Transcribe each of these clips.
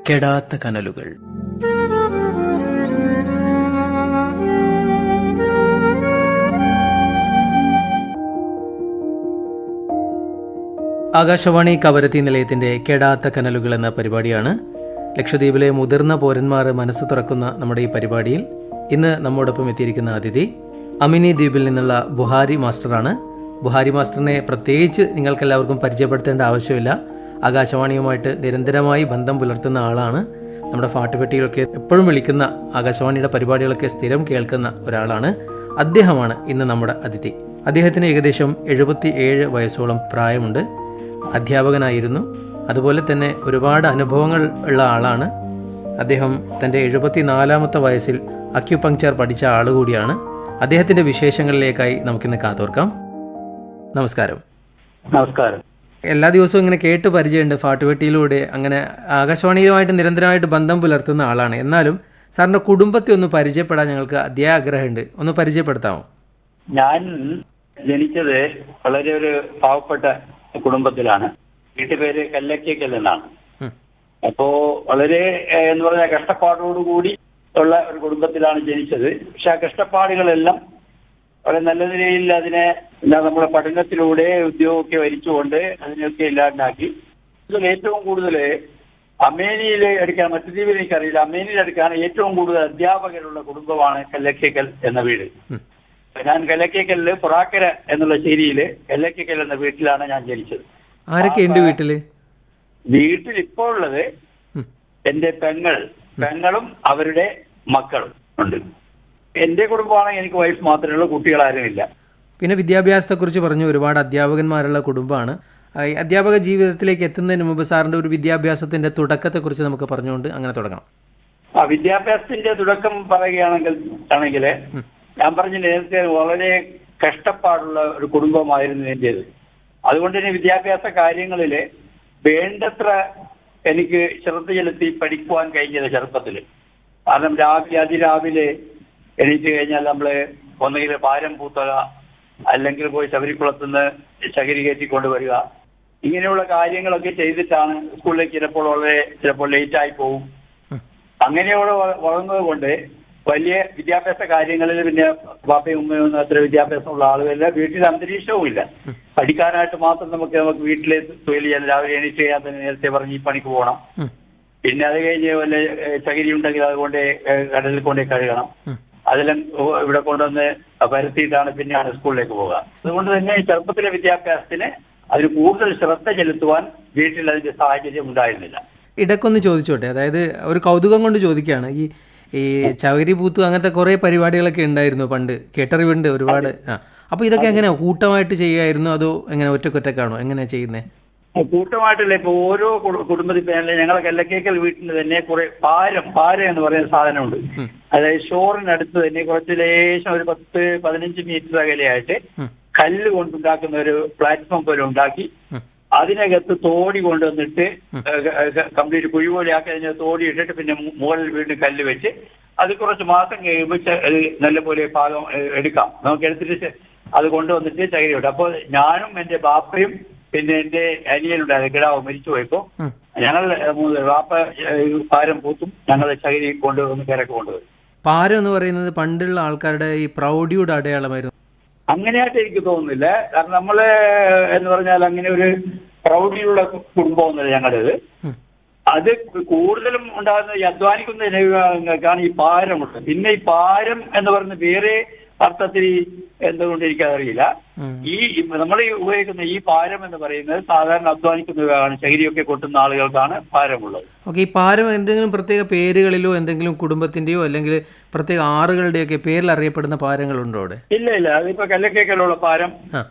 കെടാത്ത കനലുകൾ. ആകാശവാണി കവരത്തി നിലയത്തിന്റെ കെടാത്ത കനലുകൾ എന്ന പരിപാടിയാണ്. ലക്ഷദ്വീപിലെ മുതിർന്ന പൗരന്മാർ മനസ്സ് തുറക്കുന്ന നമ്മുടെ ഈ പരിപാടിയിൽ ഇന്ന് നമ്മോടൊപ്പം എത്തിയിരിക്കുന്ന അതിഥി അമിനി ദ്വീപിൽ നിന്നുള്ള ബുഹാരി മാസ്റ്ററാണ്. ബുഹാരി മാസ്റ്ററിനെ പ്രത്യേകിച്ച് നിങ്ങൾക്കെല്ലാവർക്കും പരിചയപ്പെടുത്തേണ്ട ആവശ്യമില്ല. ആകാശവാണിയുമായിട്ട് നിരന്തരമായി ബന്ധം പുലർത്തുന്ന ആളാണ്. നമ്മുടെ പാട്ടുപെട്ടികളൊക്കെ എപ്പോഴും വിളിക്കുന്ന, ആകാശവാണിയുടെ പരിപാടികളൊക്കെ സ്ഥിരം കേൾക്കുന്ന ഒരാളാണ്. അദ്ദേഹമാണ് ഇന്ന് നമ്മുടെ അതിഥി. അദ്ദേഹത്തിന് ഏകദേശം 77 വയസ്സോളം പ്രായമുണ്ട്. അധ്യാപകനായിരുന്നു. അതുപോലെ തന്നെ ഒരുപാട് അനുഭവങ്ങൾ ഉള്ള ആളാണ്. അദ്ദേഹം തൻ്റെ 74-ാമത്തെ വയസ്സിൽ അക്യുപങ്ക്ചർ പഠിച്ച ആളുകൂടിയാണ്. അദ്ദേഹത്തിൻ്റെ വിശേഷങ്ങളിലേക്കായി നമുക്കിന്ന് കാതോർക്കാം. നമസ്കാരം. നമസ്കാരം. എല്ലാ ദിവസവും ഇങ്ങനെ കേട്ട് പരിചയമുണ്ട് പാട്ടുപെട്ടിയിലൂടെ. അങ്ങനെ ആകാശവാണിയുമായിട്ട് നിരന്തരമായിട്ട് ബന്ധം പുലർത്തുന്ന ആളാണ്. എന്നാലും സാറിൻ്റെ കുടുംബത്തെ ഒന്ന് പരിചയപ്പെടാൻ ഞങ്ങൾക്ക് അതിയായ ആഗ്രഹമുണ്ട്. ഒന്ന് പരിചയപ്പെടുത്താമോ? ഞാൻ ജനിച്ചത് വളരെ ഒരു പാവപ്പെട്ട കുടുംബത്തിലാണ്. വീട്ടുപേര് കല്ലക്കൽ എന്നാണ്. അപ്പോ വളരെ എന്ന് പറഞ്ഞാൽ കഷ്ടപ്പാടോടുകൂടി ഉള്ള ഒരു കുടുംബത്തിലാണ് ജനിച്ചത്. പക്ഷെ ആ കഷ്ടപ്പാടുകളെല്ലാം വളരെ നല്ല നിലയിൽ അതിനെ നമ്മുടെ പഠനത്തിലൂടെ ഉദ്യോഗമൊക്കെ വരിച്ചുകൊണ്ട് അതിനെയൊക്കെ ഇല്ലാണ്ടാക്കി. ഇതിൽ ഏറ്റവും കൂടുതൽ അമേനിയിൽ എടുക്കാൻ, മറ്റു ദ്വീപിൽ എനിക്കറിയില്ല, അമേനിയിൽ എടുക്കാൻ ഏറ്റവും കൂടുതൽ അധ്യാപകരുള്ള കുടുംബമാണ് കല്ലക്കൽ എന്ന വീട്. ഞാൻ കല്ലക്കലില് പുറാക്കര എന്നുള്ള ശേരിയില് കല്ലക്കൽ എന്ന വീട്ടിലാണ് ഞാൻ ജനിച്ചത്. ആരൊക്കെ ഉണ്ട് വീട്ടില്? വീട്ടിൽ ഇപ്പോൾ ഉള്ളത് എന്റെ പെങ്ങളും അവരുടെ മക്കളും ഉണ്ട്. എന്റെ കുടുംബമാണെങ്കിൽ എനിക്ക് വൈഫ് മാത്രമേ ഉള്ളൂ, കുട്ടികളാരുമില്ല. പിന്നെ വിദ്യാഭ്യാസത്തെക്കുറിച്ച് പറഞ്ഞു. ഒരുപാട് അധ്യാപകന്മാരുള്ള കുടുംബമാണ്. അധ്യാപക ജീവിതത്തിലേക്ക് എത്തുന്നതിന് മുമ്പ് സാറിന്റെ ഒരു വിദ്യാഭ്യാസത്തിന്റെ തുടക്കത്തെക്കുറിച്ച് നമുക്ക് പറഞ്ഞുകൊണ്ട് അങ്ങനെ തുടങ്ങാം. വിദ്യാഭ്യാസത്തിന്റെ തുടക്കം പറയുകയാണെങ്കിൽ ഞാൻ പറഞ്ഞ നേരത്തെ വളരെ കഷ്ടപ്പാടുള്ള ഒരു കുടുംബമായിരുന്നു എന്റേത്. അതുകൊണ്ട് തന്നെ വിദ്യാഭ്യാസ കാര്യങ്ങളിൽ വേണ്ടത്ര എനിക്ക് ശ്രദ്ധ ചെലുത്തി പഠിക്കുവാൻ കഴിഞ്ഞത് ചെറുപ്പത്തിൽ. കാരണം അതിരാവിലെ എണീറ്റ് കഴിഞ്ഞാൽ നമ്മൾ ഒന്നുകിൽ പാരം പൂത്തുക, അല്ലെങ്കിൽ പോയി ശബരിക്കുളത്തുനിന്ന് ശകരി കയറ്റിക്കൊണ്ട് വരിക, ഇങ്ങനെയുള്ള കാര്യങ്ങളൊക്കെ ചെയ്തിട്ടാണ് സ്കൂളിലേക്ക് ചിലപ്പോൾ ലേറ്റായി പോകും. അങ്ങനെയോടെ വളർന്നത് കൊണ്ട് വലിയ വിദ്യാഭ്യാസ കാര്യങ്ങളിൽ പിന്നെ പാപ്പയും ഉമ്മയൊന്നും അത്ര വിദ്യാഭ്യാസമുള്ള ആളുകളില്ല. വീട്ടിൽ അന്തരീക്ഷവും ഇല്ല. പഠിക്കാനായിട്ട് മാത്രം നമുക്ക് വീട്ടിലെ തൊഴിൽ ചെയ്യാൻ, രാവിലെ എണീറ്റ് ചെയ്യാൻ തന്നെ നേരത്തെ പറഞ്ഞ് ഈ പണിക്ക് പോകണം. പിന്നെ അത് കഴിഞ്ഞ് വല്ല ചകിരി ഉണ്ടെങ്കിൽ അതുകൊണ്ട് കടലിൽ കൊണ്ടേ കഴുകണം. അതെല്ലാം ഇവിടെ കൊണ്ടുവന്ന് പരത്തിയിട്ടാണ് പിന്നെയാണ് സ്കൂളിലേക്ക് പോകുക. അതുകൊണ്ട് തന്നെ ചെറുപ്പത്തിലെ വിദ്യാഭ്യാസത്തിന് അതിന് കൂടുതൽ ശ്രദ്ധ ചെലുത്തുവാൻ വീട്ടിൽ അതിന്റെ സാഹചര്യം ഉണ്ടായിരുന്നില്ല. ഇടയ്ക്കൊന്ന് ചോദിച്ചോട്ടെ, അതായത് ഒരു കൗതുകം കൊണ്ട് ചോദിക്കുകയാണ്. ഈ ചവരി പൂത്ത് അങ്ങനത്തെ കുറെ പരിപാടികളൊക്കെ ഉണ്ടായിരുന്നു പണ്ട്, കേട്ടറിവുണ്ട് ഒരുപാട്. അപ്പൊ ഇതൊക്കെ എങ്ങനെയാ കൂട്ടമായിട്ട് ചെയ്യുമായിരുന്നു, അതോ എങ്ങനെ ഒറ്റക്കൊറ്റക്കാണോ എങ്ങനെയാ ചെയ്യുന്നത്? കൂട്ടമായിട്ടല്ല. ഇപ്പൊ ഓരോ കുടുംബത്തിൽ ഞങ്ങളെ കല്ലക്കൽ വീട്ടിൽ തന്നെ കുറെ പാരം എന്ന് പറയുന്ന സാധനമുണ്ട്. അതായത് ഷോറിനടുത്ത് തന്നെ കുറച്ച് ലേശം ഒരു 10-15 മീറ്റർ അകലെയായിട്ട് കല്ല് കൊണ്ടുണ്ടാക്കുന്ന ഒരു പ്ലാറ്റ്ഫോം പോലെ ഉണ്ടാക്കി അതിനകത്ത് തോടി കൊണ്ടുവന്നിട്ട് കംപ്ലീറ്റ് കുഴി പോലെ ആക്കി അതിനെ തോടി ഇട്ടിട്ട് പിന്നെ മുകളിൽ വീണ്ടും കല്ല് വെച്ച് അത് കുറച്ച് മാസം കഴിയുമ്പോൾ നല്ലപോലെ ഭാഗം എടുക്കാം. നമുക്ക് എടുത്തിട്ട് അത് കൊണ്ടുവന്നിട്ട് ചകിരി വിട്ടു. അപ്പോൾ ഞാനും എന്റെ ബാപ്പയും പിന്നെ എന്റെ അനിയനുണ്ടായിരുന്നു, കിടാവ് മരിച്ചു പോയപ്പോ ഞങ്ങൾ ബാപ്പ പാരം പൂത്തും ഞങ്ങൾ ചകിരി കൊണ്ടുവന്ന് കിഴക്ക് കൊണ്ടുവരും. പാരം എന്ന് പറയുന്നത് പണ്ടുള്ള ആൾക്കാരുടെ ഈ പ്രൗഢിയുടെ അടയാളമായിരുന്നു. അങ്ങനെയായിട്ട് എനിക്ക് തോന്നുന്നില്ല. കാരണം നമ്മള് എന്ന് പറഞ്ഞാൽ അങ്ങനെ ഒരു പ്രൗഢിയുള്ള കുടുംബമൊന്നുമില്ല ഞങ്ങളുടേത്. അത് കൂടുതലും ഉണ്ടാകുന്ന ഈ അധ്വാനിക്കുന്നതിനാണ് ഈ പാരമുള്ളത്. പിന്നെ ഈ പാരം എന്ന് പറയുന്ന വേറെ അർത്ഥത്തിൽ എന്തുകൊണ്ട് എനിക്കറിയില്ല. ഈ നമ്മൾ ഉപയോഗിക്കുന്ന ഈ പാരം എന്ന് പറയുന്നത് സാധാരണ അധ്വാനിക്കുന്നവരാണ്, ചകിരിയൊക്കെ കൊട്ടുന്ന ആളുകൾക്കാണ് പാരമുള്ളത്. ഓക്കെ. ഈ പാരം എന്തെങ്കിലും പ്രത്യേക പേരുകളിലോ എന്തെങ്കിലും കുടുംബത്തിന്റെയോ അല്ലെങ്കിൽ പ്രത്യേക ആറുകളുടെയൊക്കെ പേരിൽ അറിയപ്പെടുന്ന പാരങ്ങളുണ്ടോ അവിടെ? ഇല്ല. അതിപ്പോ കല്ലക്കേക്കലുള്ള പാരം,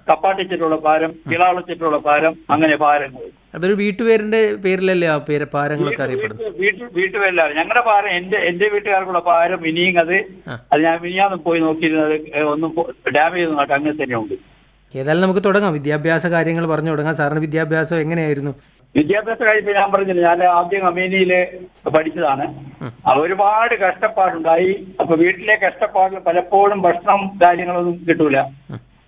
കപ്പാട്ടിച്ചിട്ടുള്ള പാരം, കിളാളച്ചിട്ടുള്ള പാരം, അങ്ങനെ പാരങ്ങൾ. അതൊരു വീട്ടുപേരിന്റെ പേരിലല്ലേ ആ പാരങ്ങളൊക്കെ അറിയപ്പെടുന്നത്? വീട്ടുപേരില്ല. ഞങ്ങളുടെ പാരം എന്റെ വീട്ടുകാർക്കുള്ള പാരം ഇനിയും അത് ഞാൻ മിനിയാന്ന് പോയി നോക്കിയിരുന്നത് ഒന്നും ഡാമേജ് ഒന്നും അങ്ങനെ തന്നെ ഉണ്ട്. ഏതായാലും നമുക്ക് തുടങ്ങാം. വിദ്യാഭ്യാസ കാര്യങ്ങൾ പറഞ്ഞു തുടങ്ങാം. സാറിന് വിദ്യാഭ്യാസം എങ്ങനെയായിരുന്നു? വിദ്യാഭ്യാസ കാര്യം ഞാൻ പറഞ്ഞില്ല. ഞാൻ ആദ്യം അമേനിയില് പഠിച്ചതാണ്. ഒരുപാട് കഷ്ടപ്പാടുണ്ടായി. അപ്പൊ വീട്ടിലെ കഷ്ടപ്പാടിൽ പലപ്പോഴും ഭക്ഷണം കാര്യങ്ങളൊന്നും കിട്ടൂല.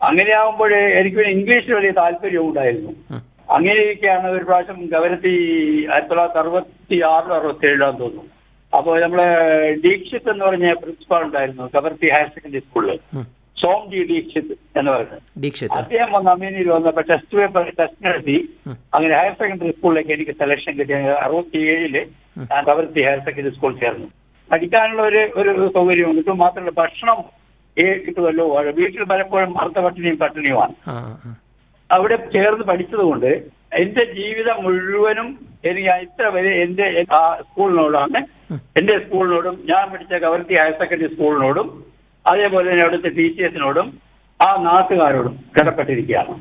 അങ്ങനെയാകുമ്പോൾ എനിക്ക് ഇംഗ്ലീഷിൽ വലിയ താല്പര്യവും ഉണ്ടായിരുന്നു. അങ്ങനെയൊക്കെയാണ് ഒരു പ്രാവശ്യം കവരത്തി 1966-67 തോന്നുന്നു. അപ്പോൾ നമ്മളെ ദീക്ഷിത് എന്ന് പറഞ്ഞ പ്രിൻസിപ്പാൾ ഉണ്ടായിരുന്നു കവരത്തി ഹയർ സെക്കൻഡറി സ്കൂളിൽ, സോംജി ദീക്ഷിത് എന്ന് പറയുന്നത്. അദ്ദേഹം വന്ന് അമേനിയിൽ വന്നപ്പോൾ ടെസ്റ്റ് നടത്തി. അങ്ങനെ ഹയർ സെക്കൻഡറി സ്കൂളിലേക്ക് എനിക്ക് സെലക്ഷൻ കിട്ടിയ 67 ഞാൻ കവരത്തി ഹയർ സെക്കൻഡറി സ്കൂൾ ചേർന്നു. പഠിക്കാനുള്ള ഒരു സൗകര്യം കിട്ടും, മാത്രമല്ല ഭക്ഷണം കിട്ടുമല്ലോ. വീട്ടിൽ പലപ്പോഴും പട്ടിണിയുമാണ്. അവിടെ ചേർന്ന് പഠിച്ചതുകൊണ്ട് എന്റെ ജീവിതം മുഴുവനും എനിക്ക് ഇത്ര വരെ എന്റെ സ്കൂളിനോടാണ്, എന്റെ സ്കൂളിനോടും ഞാൻ പഠിച്ച കവരത്തി ഹയർ സെക്കൻഡറി സ്കൂളിനോടും അതേപോലെ തന്നെ അവിടുത്തെ ടീച്ചേഴ്സിനോടും ആ നാട്ടുകാരോടും കടപ്പെട്ടിരിക്കുകയാണ്.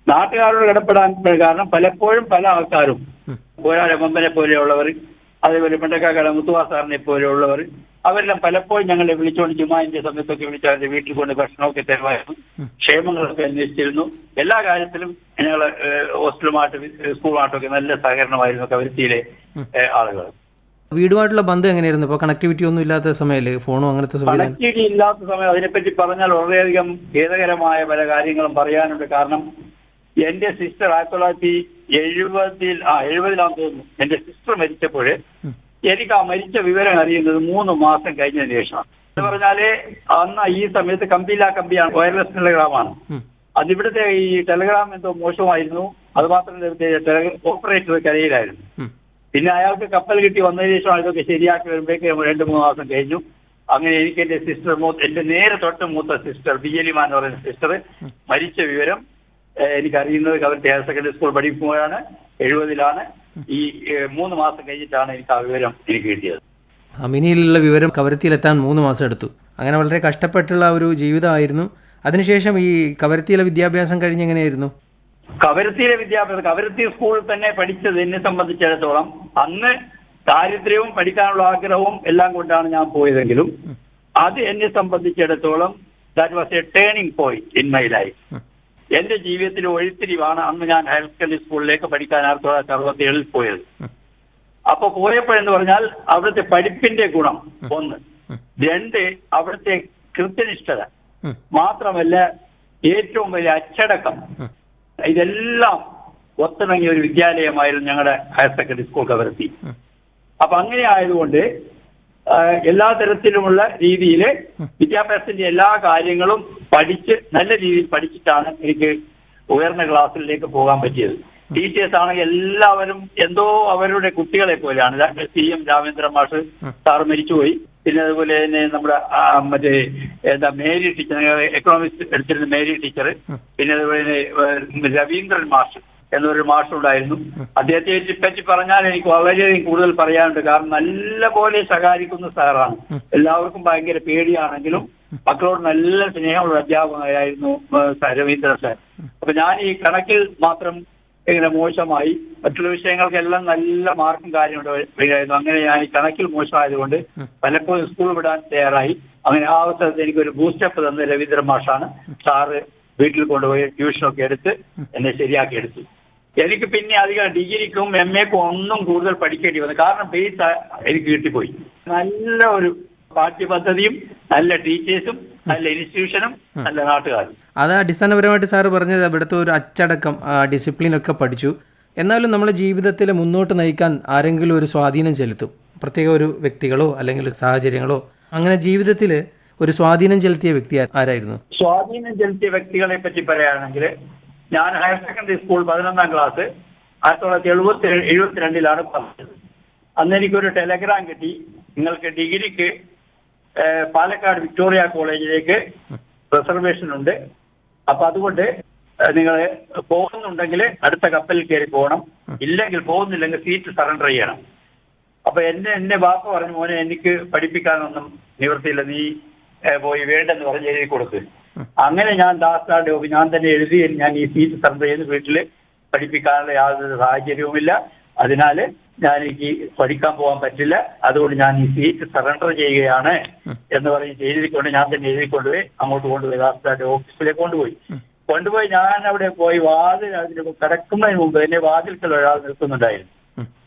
നാട്ടുകാരോട് കടപ്പെടാൻ കാരണം പലപ്പോഴും പല ആൾക്കാരും പോരാളെ പോലെയുള്ളവർ, അതേപോലെ പണ്ടക്കാട് മുത്തുവാ സാറിനെ പോലെയുള്ളവർ, അവരെല്ലാം പലപ്പോഴും ഞങ്ങളെ വിളിച്ചുകൊണ്ട് ജുമാന്റെ സമയത്തൊക്കെ വിളിച്ച് അവരുടെ വീട്ടിൽ കൊണ്ട് ഭക്ഷണമൊക്കെ തരുമായിരുന്നു, ക്ഷേമങ്ങളൊക്കെ അന്വേഷിച്ചിരുന്നു. എല്ലാ കാര്യത്തിലും ഞങ്ങൾ ഹോസ്റ്റലുമായിട്ട് സ്കൂളുമായിട്ടൊക്കെ നല്ല സഹകരണമായിരുന്നു കവരത്തിയിലെ ആളുകൾ. വീടുമായിട്ടുള്ള ബന്ധം എങ്ങനെയായിരുന്നു? ഇപ്പൊ കണക്ടിവിറ്റി ഒന്നും ഇല്ലാത്ത സമയല്ലേ, ഫോണും അങ്ങനത്തെ കണക്ടിവിറ്റി ഇല്ലാത്ത സമയം അതിനെപ്പറ്റി പറഞ്ഞാൽ വളരെയധികം ഖേദകരമായ പല കാര്യങ്ങളും പറയാനുണ്ട്. കാരണം എന്റെ സിസ്റ്റർ 1970-ലാന്ന് തോന്നുന്നു എന്റെ സിസ്റ്റർ മരിച്ചപ്പോൾ എനിക്ക് ആ മരിച്ച വിവരം അറിയുന്നത് 3 മാസം കഴിഞ്ഞതിന് ശേഷമാണ്. എന്ന് പറഞ്ഞാല് അന്ന് ഈ സമയത്ത് കമ്പിയാണ്, വയർലെസ് ടെലഗ്രാമാണ്. അതിവിടുത്തെ ഈ ടെലഗ്രാം എന്തോ മോശമായിരുന്നു. അത് മാത്രമല്ല ഓപ്പറേറ്റർ കരയിലായിരുന്നു. പിന്നെ അയാൾക്ക് കപ്പൽ കിട്ടി വന്നതിന് ശേഷം ഇതൊക്കെ ശരിയാക്കി വരുമ്പോഴേക്ക് 2-3 മാസം കഴിഞ്ഞു. അങ്ങനെ എനിക്ക് എന്റെ സിസ്റ്റർ, എന്റെ നേരെ തൊട്ട് മൂത്ത സിസ്റ്റർ ബിജലിമാൻ എന്ന് പറയുന്ന സിസ്റ്റർ മരിച്ച വിവരം എനിക്കറിയുന്നത് കവരത്തി ഹയർ സെക്കൻഡറി സ്കൂൾ പഠിക്കുമ്പോഴാണ്. 70-ലാണ്. ഈ 3 മാസം കഴിഞ്ഞിട്ടാണ് എനിക്ക് ആ വിവരം എനിക്ക് കിട്ടിയത്. അമിനിയിലുള്ള വിവരം കവരത്തിയിലെത്താൻ 3 മാസം എടുത്തു. അങ്ങനെ വളരെ കഷ്ടപ്പെട്ടുള്ള ഒരു ജീവിതമായിരുന്നു. അതിനുശേഷം ഈ കവരത്തിയിലെ വിദ്യാഭ്യാസം കഴിഞ്ഞ് എങ്ങനെയായിരുന്നു? കവരത്തിയിലെ വിദ്യാഭ്യാസം കവരത്തി സ്കൂളിൽ തന്നെ പഠിച്ചത് എന്നെ സംബന്ധിച്ചിടത്തോളം അന്ന് ദാരിദ്ര്യവും പഠിക്കാനുള്ള ആഗ്രഹവും എല്ലാം കൊണ്ടാണ് ഞാൻ പോയതെങ്കിലും അത് എന്നെ സംബന്ധിച്ചിടത്തോളം that was A turning point in my life. എന്റെ ജീവിതത്തിൽ വഴിത്തിരിവാണ് അന്ന് ഞാൻ ഹയർ സെക്കൻഡറി സ്കൂളിലേക്ക് പഠിക്കാൻ 1967 പോയത്. അപ്പൊ പോയപ്പോഴെന്ന് പറഞ്ഞാൽ അവിടുത്തെ പഠിപ്പിന്റെ ഗുണം 1, 2 അവിടുത്തെ കൃത്യനിഷ്ഠത, മാത്രമല്ല ഏറ്റവും വലിയ അച്ചടക്കം, ഇതെല്ലാം ഒത്തിണങ്ങിയ ഒരു വിദ്യാലയമായിരുന്നു ഞങ്ങളുടെ ഹയർ സെക്കൻഡറി സ്കൂൾ കവരത്തി. അപ്പൊ അങ്ങനെ ആയതുകൊണ്ട് എല്ലാ തരത്തിലുമുള്ള രീതിയിൽ വിദ്യാഭ്യാസത്തിന്റെ എല്ലാ കാര്യങ്ങളും പഠിച്ച് നല്ല രീതിയിൽ പഠിച്ചിട്ടാണ് എനിക്ക് ഉയർന്ന ക്ലാസ്സിലേക്ക് പോകാൻ പറ്റിയത്. ടീച്ചേഴ്സ് ആണെങ്കിൽ എല്ലാവരും എന്തോ അവരുടെ കുട്ടികളെ പോലെയാണ്. CM രാമേന്ദ്രൻ മാഷ് സാറ് മരിച്ചുപോയി. പിന്നെ അതുപോലെ തന്നെ നമ്മുടെ മറ്റേ മേരി ടീച്ചർ, എക്കണോമിക്സ് എടുത്തിരുന്ന മേരി ടീച്ചർ, പിന്നെ അതുപോലെ രവീന്ദ്രൻ മാഷ് എന്നൊരു മാഷുണ്ടായിരുന്നു. അദ്ദേഹത്തെ പറ്റി പറഞ്ഞാൽ എനിക്ക് വളരെയധികം കൂടുതൽ പറയാനുണ്ട്. കാരണം നല്ല പോലെ സഹായിക്കുന്ന സാറാണ്. എല്ലാവർക്കും ഭയങ്കര പേടിയാണെങ്കിലും മക്കളോട് നല്ല സ്നേഹമുള്ള അധ്യാപകനായിരുന്നു രവീന്ദ്രൻ സാർ. അപ്പൊ ഞാൻ ഈ കണക്കിൽ മാത്രം ഇങ്ങനെ മോശമായി, മറ്റുള്ള വിഷയങ്ങൾക്കെല്ലാം നല്ല മാർക്കും കാര്യമുണ്ടായിരുന്നു. അങ്ങനെ ഞാൻ ഈ കണക്കിൽ മോശമായതുകൊണ്ട് പലപ്പോഴും സ്കൂൾ വിടാൻ തയ്യാറായി. അങ്ങനെ ആ അവസരത്തിൽ എനിക്കൊരു ബൂസ്റ്റപ്പ് തന്ന രവീന്ദ്രൻ മാഷാണ്. സാറ് വീട്ടിൽ കൊണ്ടുപോയി ട്യൂഷനൊക്കെ എടുത്ത് എന്നെ ശരിയാക്കി എടുത്തു. എനിക്ക് പിന്നെ അധികം ഡിഗ്രിക്കും MA ക്കും ഒന്നും കൂടുതൽ പഠിക്കേണ്ടി വന്നു. കാരണം ബേസ് എനിക്ക് കിട്ടിപ്പോയി. നല്ല ഒരു പാഠ്യപദ്ധതിയും നല്ല ടീച്ചേഴ്സും നല്ല ഇൻസ്റ്റിറ്റ്യൂഷനും നല്ല നാട്ടുകാരും. അത് അടിസ്ഥാനപരമായിട്ട് സാറ് പറഞ്ഞത് ഇവിടുത്തെ ഒരു അച്ചടക്കം, ഡിസിപ്ലിൻ ഒക്കെ പഠിച്ചു. എന്നാലും നമ്മുടെ ജീവിതത്തിൽ മുന്നോട്ട് നയിക്കാൻ ആരെങ്കിലും ഒരു സ്വാധീനം ചെലുത്തും, പ്രത്യേക ഒരു വ്യക്തികളോ അല്ലെങ്കിൽ സാഹചര്യങ്ങളോ. അങ്ങനെ ജീവിതത്തിൽ ഒരു സ്വാധീനം ചെലുത്തിയ വ്യക്തി ആരായിരുന്നു? സ്വാധീനം ചെലുത്തിയ വ്യക്തികളെ പറ്റി പറയുകയാണെങ്കിൽ ഞാൻ ഹയർ സെക്കൻഡറി സ്കൂൾ 11ാം ക്ലാസ് 1972-ലാണ് പഠിച്ചത്. അന്ന് എനിക്കൊരു ടെലഗ്രാം കിട്ടി, നിങ്ങൾക്ക് ഡിഗ്രിക്ക് പാലക്കാട് വിക്ടോറിയ കോളേജിലേക്ക് റിസർവേഷൻ ഉണ്ട്. അപ്പൊ അതുകൊണ്ട് നിങ്ങൾ പോകുന്നുണ്ടെങ്കിൽ അടുത്ത കപ്പലിൽ കയറി പോകണം, പോകുന്നില്ലെങ്കിൽ സീറ്റ് സറണ്ടർ ചെയ്യണം. അപ്പൊ എന്നെ ബാപ്പ പറഞ്ഞു, മോനെ എനിക്ക് പഠിപ്പിക്കാനൊന്നും നിവൃത്തിയില്ല, നീ പോയി വേണ്ടെന്ന് പറഞ്ഞ് എഴുതി കൊടുത്ത്. അങ്ങനെ ഞാൻ ഞാൻ തന്നെ എഴുതി ഞാൻ ഈ സീറ്റ് സറണ്ടർ ചെയ്ത് വീട്ടിൽ പഠിപ്പിക്കാനുള്ള യാതൊരു സാഹചര്യവുമില്ല. അതിനാല് ഞാൻ എനിക്ക് പഠിക്കാൻ പോകാൻ പറ്റില്ല, അതുകൊണ്ട് ഞാൻ ഈ സീറ്റ് സറണ്ടർ ചെയ്യുകയാണ് എന്ന് പറഞ്ഞ് ഞാൻ തന്നെ എഴുതിക്കൊണ്ടുപോയി അങ്ങോട്ട് കൊണ്ടുപോയി ദാസ്താന്റെ ഓഫീസിലേക്ക് കൊണ്ടുപോയി ഞാൻ അവിടെ പോയി അതിന് കിടക്കുന്നതിന് മുമ്പ് എന്നെ വാതിൽക്കൽ ഒരാൾ നിൽക്കുന്നുണ്ടായിരുന്നു.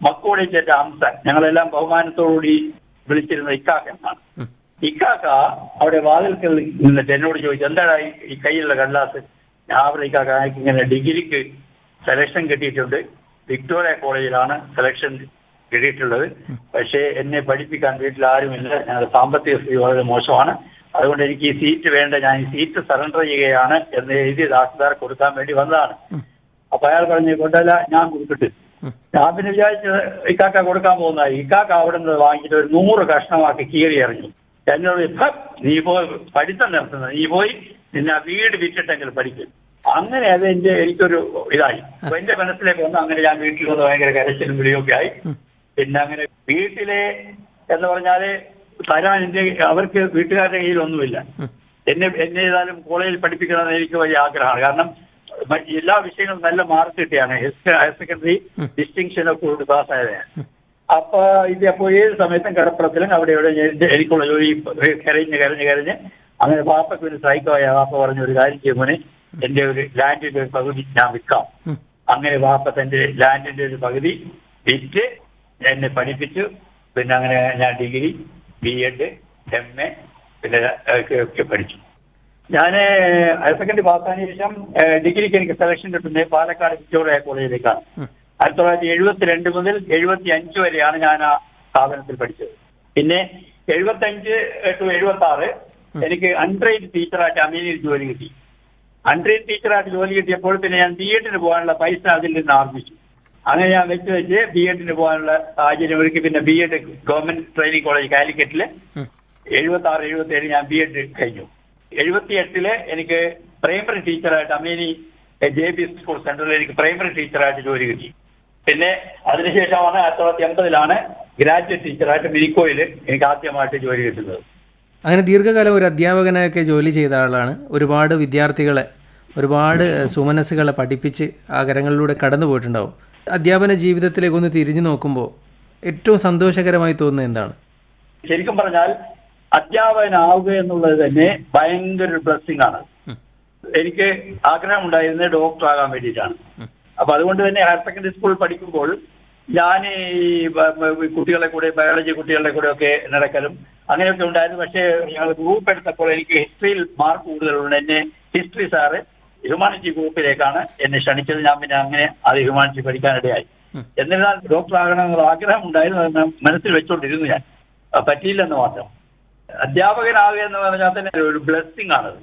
മക്കോടി ചേട്ട ഹംസൻ, ഞങ്ങളെല്ലാം ബഹുമാനത്തോടുകൂടി വിളിച്ചിരുന്ന ഇക്കാക്ക എന്നാണ്. ഇക്കാക്ക അവിടെ വാതിൽക്കൽ നിന്നിട്ട് എന്നോട് ചോദിച്ചു, എന്താണ് ഈ കയ്യിലുള്ള കടലാസ്? ഞാൻ അവിടെ ഇക്കാക്ക ഇങ്ങനെ ഡിഗ്രിക്ക് സെലക്ഷൻ കിട്ടിയിട്ടുണ്ട്. വിക്ടോറിയ കോളേജിലാണ് സെലക്ഷൻ കിട്ടിയിട്ടുള്ളത്. പക്ഷേ എന്നെ പഠിപ്പിക്കാൻ വീട്ടിൽ ആരുമില്ല. ഞങ്ങളുടെ സാമ്പത്തിക സ്ഥിതി വളരെ മോശമാണ്. അതുകൊണ്ട് എനിക്ക് ഈ സീറ്റ് വേണ്ട, ഞാൻ ഈ സീറ്റ് സറണ്ടർ ചെയ്യുകയാണ് എന്ന് എഴുതി ദാസിദാർ കൊടുക്കാൻ വേണ്ടി വന്നതാണ്. അപ്പൊ അയാൾ പറഞ്ഞു കൊണ്ടല്ല, ഞാൻ കൊടുത്തിട്ട്. ഞാൻ പിന്നെ വിചാരിച്ചത് ഇക്കാക്ക കൊടുക്കാൻ പോകുന്നതായി. ഇക്കാക്ക അവിടെ നിന്ന് വാങ്ങിച്ചിട്ട് ഒരു 100 കഷ്ണമാക്കി കീറി എറിഞ്ഞു. എന്നോട് നീ പോയി പഠിത്തം നിർത്തുന്നത്, നീ പോയി നിന്നെ വീട് വിറ്റിട്ടെങ്കിലും പഠിക്കും. അങ്ങനെ അത് എനിക്കൊരു ഇതായി. അപ്പൊ എന്റെ മനസ്സിലേക്ക് വന്നു. അങ്ങനെ ഞാൻ വീട്ടിൽ വന്ന് ഭയങ്കര കരച്ചിലും വിളിയൊക്കെ ആയി. പിന്നെ അങ്ങനെ വീട്ടിലെ എന്ന് പറഞ്ഞാല് തരാൻ അവർക്ക് വീട്ടുകാരുടെ കയ്യിലൊന്നുമില്ല. എന്നെ ഏതായാലും കോളേജിൽ പഠിപ്പിക്കണമെന്ന് എനിക്ക് വലിയ ആഗ്രഹമാണ്. കാരണം എല്ലാ വിഷയങ്ങളും നല്ല മാർക്ക് കിട്ടിയാണ്. ഹയർ സെക്കൻഡറി ഡിസ്റ്റിങ്ഷൻ ഒക്കെ കൊണ്ട് പാസ്സായതാണ്. അപ്പൊ ഇതിപ്പോ ഏത് സമയത്തും കടപ്പുറത്തിലും അവിടെ ഇവിടെ എനിക്കുള്ള ജോലി കരഞ്ഞ് അങ്ങനെ പാപ്പയ്ക്ക് ഒരു സൈക്കോയ പാപ്പ പറഞ്ഞ ഒരു കാര്യം ചെയ്യുമ്പോഴേ എന്റെ ഒരു ലാൻഡിന്റെ ഒരു പകുതി ഞാൻ വിൽക്കാം. അങ്ങനെ പാപ്പ തന്റെ ലാൻഡിന്റെ ഒരു പകുതി വിറ്റ് എന്നെ പഠിപ്പിച്ചു. പിന്നെ അങ്ങനെ ഞാൻ ഡിഗ്രി, B.Ed, MA പിന്നെ ഒക്കെ പഠിച്ചു. ഞാൻ ഹയർ സെക്കൻഡറി പാസ്സായതിനു ശേഷം ഡിഗ്രിക്ക് എനിക്ക് സെലക്ഷൻ കിട്ടുന്നത് പാലക്കാട് വിക്ടോറിയ കോളേജിലേക്കാണ്. 1972 മുതൽ 75 വരെയാണ് ഞാൻ ആ സ്ഥാപനത്തിൽ പഠിച്ചത്. പിന്നെ 75 to 76 എനിക്ക് അൺട്രെയിൻഡ് ടീച്ചറായിട്ട് അമീനിൽ ജോലി കിട്ടി. അൺട്രെയിൻഡ് ടീച്ചറായിട്ട് ജോലി കിട്ടിയപ്പോൾ പിന്നെ ഞാൻ B.Edന് പോകാനുള്ള പൈസ അതിൽ നിന്ന് ആർജിച്ചു. അങ്ങനെ ഞാൻ വെച്ച് B.Edന് പോകാനുള്ള സാഹചര്യം ഒരുക്കി. പിന്നെ B.Ed ഗവൺമെന്റ് ട്രെയിനിങ് കോളേജ് കാലിക്കറ്റില് 76-77 ഞാൻ B.Ed കഴിഞ്ഞു. 78 എനിക്ക് പ്രൈമറി ടീച്ചറായിട്ട് അമീനി JB സ്കൂൾ സെന്ററിൽ എനിക്ക് പ്രൈമറി ടീച്ചറായിട്ട് ജോലി കിട്ടി. പിന്നെ അതിനുശേഷമാണ് 1980 ഗ്രാജുവേറ്റ് ടീച്ചറായിട്ട് മിനിക്കോയിൽ എനിക്ക് ആദ്യമായിട്ട് ജോലി കിട്ടുന്നത്. അങ്ങനെ ദീർഘകാലം ഒരു അധ്യാപകനായൊക്കെ ജോലി ചെയ്ത ആളാണ്. ഒരുപാട് വിദ്യാർത്ഥികളെ, ഒരുപാട് സുമനസ്സുകളെ പഠിപ്പിച്ച് ആ കരങ്ങളിലൂടെ കടന്നു പോയിട്ടുണ്ടാവും. അധ്യാപന ജീവിതത്തിലേക്ക് ഒന്ന് തിരിഞ്ഞു നോക്കുമ്പോൾ ഏറ്റവും സന്തോഷകരമായി തോന്നുന്നത് എന്താണ്? ശരിക്കും പറഞ്ഞാൽ അധ്യാപകനാവുക എന്നുള്ളത് തന്നെ ഭയങ്കര ഒരു ബ്ലെസ്സിംഗ് ആണ്. എനിക്ക് ആഗ്രഹം ഉണ്ടായിരുന്നത് ഡോക്ടർ ആകാൻ വേണ്ടിയിട്ടാണ്. അപ്പൊ അതുകൊണ്ട് തന്നെ ഹയർ സെക്കൻഡറി സ്കൂളിൽ പഠിക്കുമ്പോൾ ഞാൻ ഈ കുട്ടികളെ കൂടെ, ബയോളജി കുട്ടികളുടെ കൂടെ ഒക്കെ നടക്കലും അങ്ങനെയൊക്കെ ഉണ്ടായിരുന്നു. പക്ഷേ ഞങ്ങൾ ഗ്രൂപ്പ് എടുത്തപ്പോൾ എനിക്ക് ഹിസ്റ്ററിയിൽ മാർക്ക് കൂടുതലുണ്ട്. എന്നെ ഹിസ്റ്ററി സാറ് ഹ്യൂമാനിറ്റി ഗ്രൂപ്പിലേക്കാണ് എന്നെ ക്ഷണിച്ചത്. ഞാൻ പിന്നെ അങ്ങനെ അത് ഹ്യൂമാനിറ്റി പഠിക്കാനിടയായി. എന്നിരുന്നാൽ ഡോക്ടർ ആകണമെന്നുള്ള ആഗ്രഹം ഉണ്ടായിരുന്നു. അത് മനസ്സിൽ വെച്ചോണ്ടിരുന്നു. ഞാൻ പറ്റിയില്ലെന്ന് മാത്രം. അധ്യാപകനാവുക എന്ന് പറഞ്ഞാൽ തന്നെ ഒരു ബ്ലെസ്സിംഗ് ആണത്.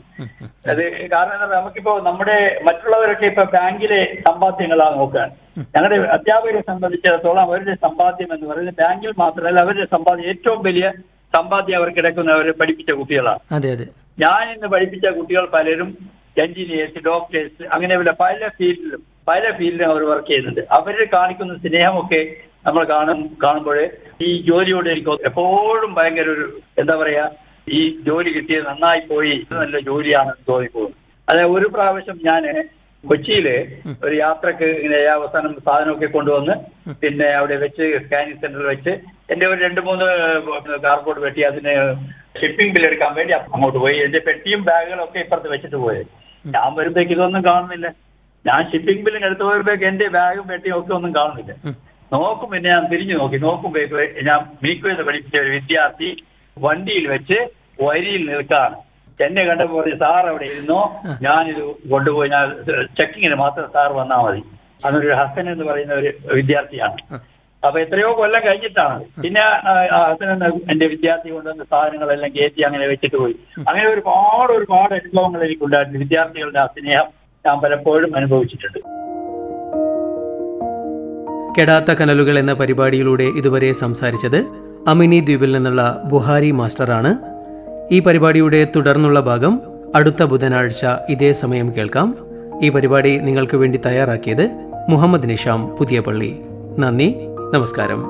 അത് കാരണം എന്താ, നമുക്കിപ്പോ നമ്മുടെ മറ്റുള്ളവരൊക്കെ ഇപ്പൊ ബാങ്കിലെ സമ്പാദ്യങ്ങളാണ് നോക്കാൻ. ഞങ്ങളുടെ അധ്യാപകരെ സംബന്ധിച്ചിടത്തോളം അവരുടെ സമ്പാദ്യം എന്ന് പറയുന്നത് ബാങ്കിൽ മാത്രമല്ല, അവരുടെ സമ്പാദ്യം ഏറ്റവും വലിയ സമ്പാദ്യം അവർ കിടക്കുന്ന അവർ പഠിപ്പിച്ച കുട്ടികളാണ്. ഞാൻ ഇന്ന് പഠിപ്പിച്ച കുട്ടികൾ പലരും എഞ്ചിനീയേഴ്സ്, ഡോക്ടേഴ്സ്, അങ്ങനെ പല ഫീൽഡിലും അവർ വർക്ക് ചെയ്യുന്നുണ്ട്. അവർ കാണിക്കുന്ന സ്നേഹമൊക്കെ നമ്മൾ കാണുമ്പോൾ ഈ ജോലിയോട് എനിക്ക് എപ്പോഴും ഭയങ്കര ഒരു എന്താ പറയാ, ഈ ജോലി കിട്ടിയത് നന്നായി പോയി, നല്ല ജോലിയാണെന്ന് തോന്നിപ്പോകും. അതായത് ഒരു പ്രാവശ്യം ഞാൻ കൊച്ചിയില് ഒരു യാത്രക്ക് ഇങ്ങനെ അവസാനം സാധനമൊക്കെ കൊണ്ടുവന്ന് പിന്നെ അവിടെ വെച്ച് സ്കാനിങ് സെന്ററിൽ വെച്ച് എന്റെ ഒരു 2-3 കാർബോർഡ് പെട്ടി അതിന് ഷിപ്പിംഗ് ബിൽ എടുക്കാൻ വേണ്ടി അങ്ങോട്ട് പോയി. എന്റെ പെട്ടിയും ബാഗുകളൊക്കെ ഇപ്പുറത്ത് വെച്ചിട്ട് പോയത്. ഞാൻ വരുമ്പോഴേക്ക് ഇതൊന്നും കാണുന്നില്ല. ഞാൻ ഷിപ്പിംഗ് ബില്ലിന് എടുത്ത് പോയപ്പോഴേക്ക് എന്റെ ബാഗും പെട്ടിയും ഒക്കെ ഒന്നും കാണുന്നില്ല. നോക്കും, പിന്നെ ഞാൻ തിരിഞ്ഞു നോക്കുമ്പോഴേക്ക് ഞാൻ മിനിക്കോയിൽ പഠിപ്പിച്ച ഒരു വിദ്യാർത്ഥി വണ്ടിയിൽ വെച്ച് വരിയിൽ നിൽക്കാണ്. എന്നെ കണ്ടപ്പോൾ പറഞ്ഞു, സാർ അവിടെ ഇരുന്നോ, ഞാനിത് കൊണ്ടുപോയി, ഞാൻ ചെക്കിങ്ങിന് മാത്രം സാർ വന്നാൽ മതി. അന്നൊരു ഹസൻ എന്ന് പറയുന്ന ഒരു വിദ്യാർത്ഥിയാണ്. അപ്പൊ എത്രയോ കൊല്ലം കഴിഞ്ഞിട്ടാണ് പിന്നെ ഹസൻ എന്ന എന്റെ വിദ്യാർത്ഥി കൊണ്ടുവന്ന സാധനങ്ങളെല്ലാം കയറ്റി അങ്ങനെ വെച്ചിട്ട് പോയി. അങ്ങനെ ഒരുപാട് അനുഭവങ്ങൾ എനിക്കുണ്ടായിരുന്നു. വിദ്യാർത്ഥികളുടെ ആ സ്നേഹം ഞാൻ പലപ്പോഴും അനുഭവിച്ചിട്ടുണ്ട്. കെടാത്ത കനലുകൾ എന്ന പരിപാടിയിലൂടെ ഇതുവരെ സംസാരിച്ചത് അമിനി ദ്വീപിൽ നിന്നുള്ള ബുഹാരി മാസ്റ്ററാണ്. ഈ പരിപാടിയുടെ തുടർന്നുള്ള ഭാഗം അടുത്ത ബുധനാഴ്ച ഇതേ സമയം കേൾക്കാം. ഈ പരിപാടി നിങ്ങൾക്ക് വേണ്ടി തയ്യാറാക്കിയത് മുഹമ്മദ് നിഷാം പുതിയപള്ളി. നന്ദി, നമസ്കാരം.